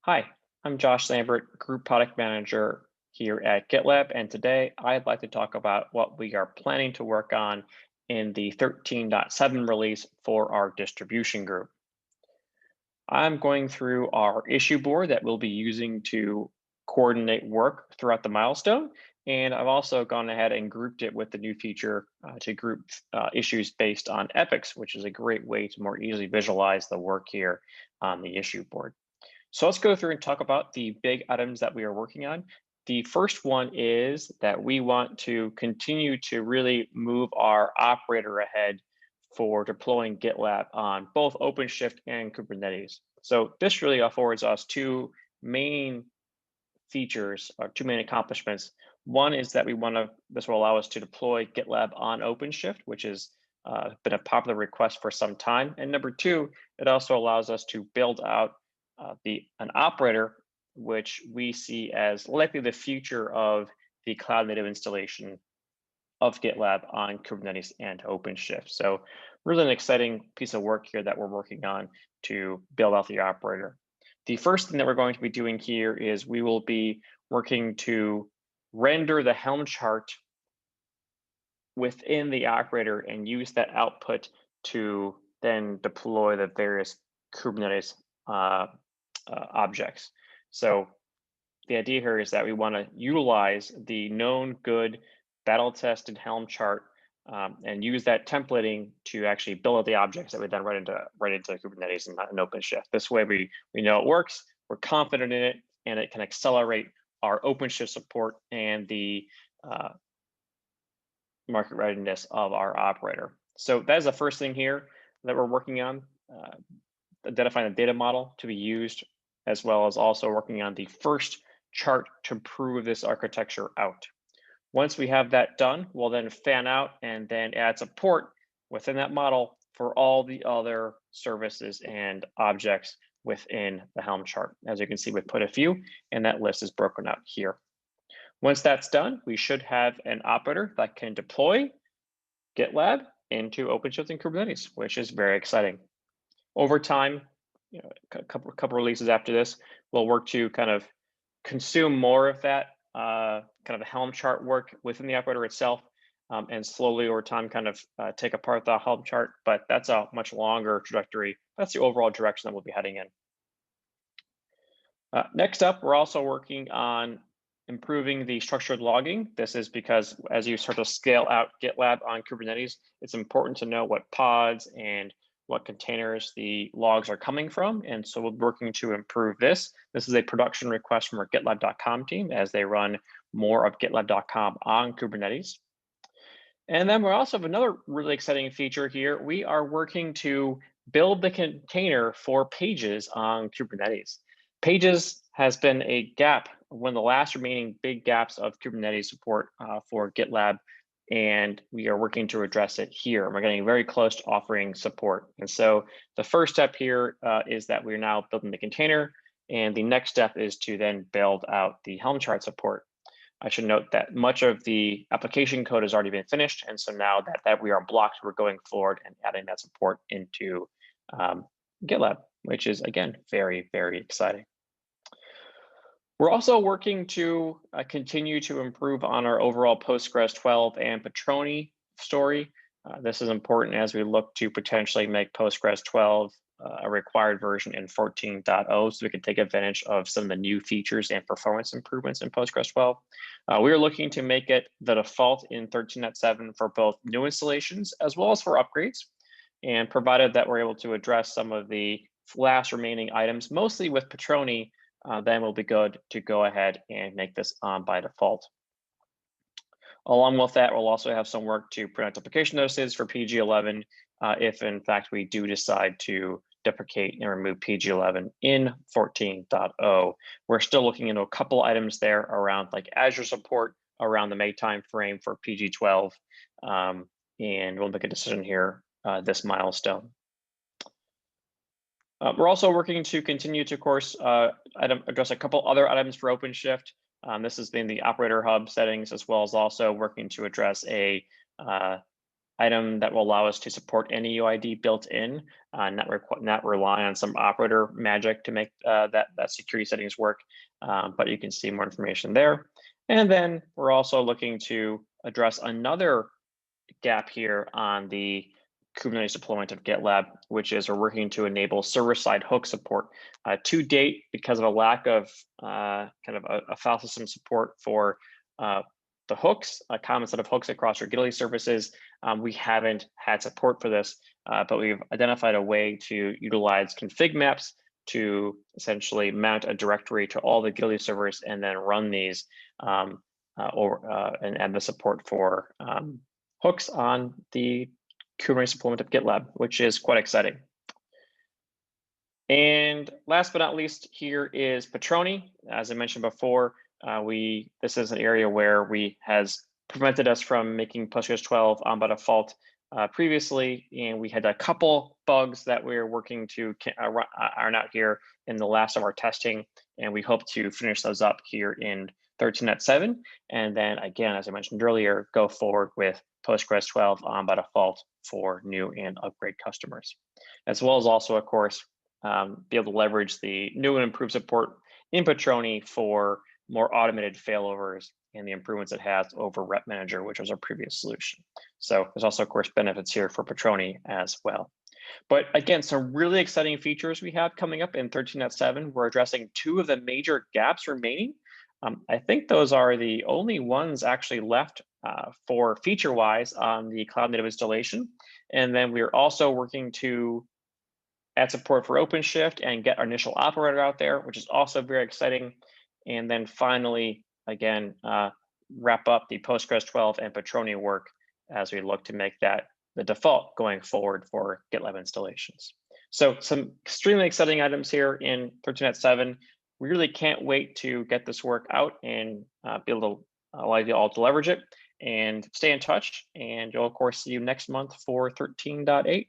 Hi, I'm Josh Lambert, Group Product Manager here at GitLab, and today I'd like to talk about what we are planning to work on in the 13.7 release for our distribution group. I'm going through our issue board that we'll be using to coordinate work throughout the milestone, and I've also gone ahead and grouped it with the new feature to group issues based on epics, which is a great way to more easily visualize the work here on the issue board. So let's go through and talk about the big items that we are working on. The first one is that we want to continue to really move our operator ahead for deploying GitLab on both OpenShift and Kubernetes. So this really affords us two main features or two main accomplishments. One is that this will allow us to deploy GitLab on OpenShift, which has been a popular request for some time. And number two, it also allows us to build out an operator, which we see as likely the future of the cloud native installation of GitLab on Kubernetes and OpenShift. So really an exciting piece of work here that we're working on to build out the operator. The first thing that we're going to be doing here is we will be working to render the Helm chart within the operator and use that output to then deploy the various Kubernetes objects. So the idea here is that we want to utilize the known good battle tested Helm chart and use that templating to actually build out the objects that we then write into Kubernetes and not in OpenShift. This way we know it works, we're confident in it, and it can accelerate our OpenShift support and the market readiness of our operator. So that is the first thing here that we're working on, identifying the data model to be used, as well as also working on the first chart to prove this architecture out. Once we have that done, we'll then fan out and then add support within that model for all the other services and objects within the Helm chart. As you can see, we put a few, and that list is broken out here. Once that's done, we should have an operator that can deploy GitLab into OpenShift and Kubernetes, which is very exciting. Over time, a couple releases after this, we'll work to kind of consume more of that kind of Helm chart work within the operator itself, and slowly over time kind of take apart the Helm chart, but that's a much longer trajectory. That's the overall direction that we'll be heading in. Next up, we're also working on improving the structured logging. This is because as you start to scale out GitLab on Kubernetes, it's important to know what pods and what containers the logs are coming from. And so we're working to improve this. This is a production request from our GitLab.com team as they run more of GitLab.com on Kubernetes. And then we also have another really exciting feature here. We are working to build the container for Pages on Kubernetes. Pages has been a gap, one of the last remaining big gaps of Kubernetes support for GitLab, and we are working to address it here. We're getting very close to offering support. And so the first step here is that we're now building the container, and the next step is to then build out the Helm chart support. I should note that much of the application code has already been finished, and so now that we are blocked, we're going forward and adding that support into GitLab, which is, again, very, very exciting. We're also working to continue to improve on our overall Postgres 12 and Petroni story. This is important as we look to potentially make Postgres 12 a required version in 14.0, so we can take advantage of some of the new features and performance improvements in Postgres 12. We are looking to make it the default in 13.7 for both new installations as well as for upgrades. And provided that we're able to address some of the last remaining items, mostly with Petroni, then we'll be good to go ahead and make this on by default. Along with that, we'll also have some work to print out deprecation notices for PG11 if, in fact, we do decide to deprecate and remove PG11 in 14.0. We're still looking into a couple items there around like Azure support around the May timeframe for PG12, and we'll make a decision here this milestone. We're also working to continue to, of course, address a couple other items for OpenShift. This has been the operator hub settings, as well as also working to address a item that will allow us to support any UID built in, not rely on some operator magic to make that security settings work. But you can see more information there. And then we're also looking to address another gap here on the Kubernetes deployment of GitLab, which is we're working to enable server-side hook support. To date, because of a lack of kind of a file system support for the hooks, a common set of hooks across our GitLab services, we haven't had support for this, but we've identified a way to utilize config maps to essentially mount a directory to all the GitLab servers and then run these and add the support for hooks on the Kubernetes deployment of GitLab, which is quite exciting. And last but not least, here is Petroni. As I mentioned before, this is an area where has prevented us from making Postgres 12 on by default previously, and we had a couple bugs that we're working to iron out here in the last of our testing, and we hope to finish those up here in 13.7, and then again, as I mentioned earlier, go forward with Postgres 12 on by default for new and upgrade customers, as well as also, of course, be able to leverage the new and improved support in Petroni for more automated failovers and the improvements it has over Rep Manager, which was our previous solution. So there's also, of course, benefits here for Petroni as well. But again, some really exciting features we have coming up in 13.7. We're addressing 2 of the major gaps remaining. I think those are the only ones actually left for feature-wise on the cloud native installation. And then we're also working to add support for Openshift and get our initial operator out there, which is also very exciting. And then finally, again, wrap up the Postgres 12 and Petroni work as we look to make that the default going forward for GitLab installations. So some extremely exciting items here in 13.7. We really can't wait to get this work out and be able to allow you all to leverage it and stay in touch. And you'll, of course, see you next month for 13.8.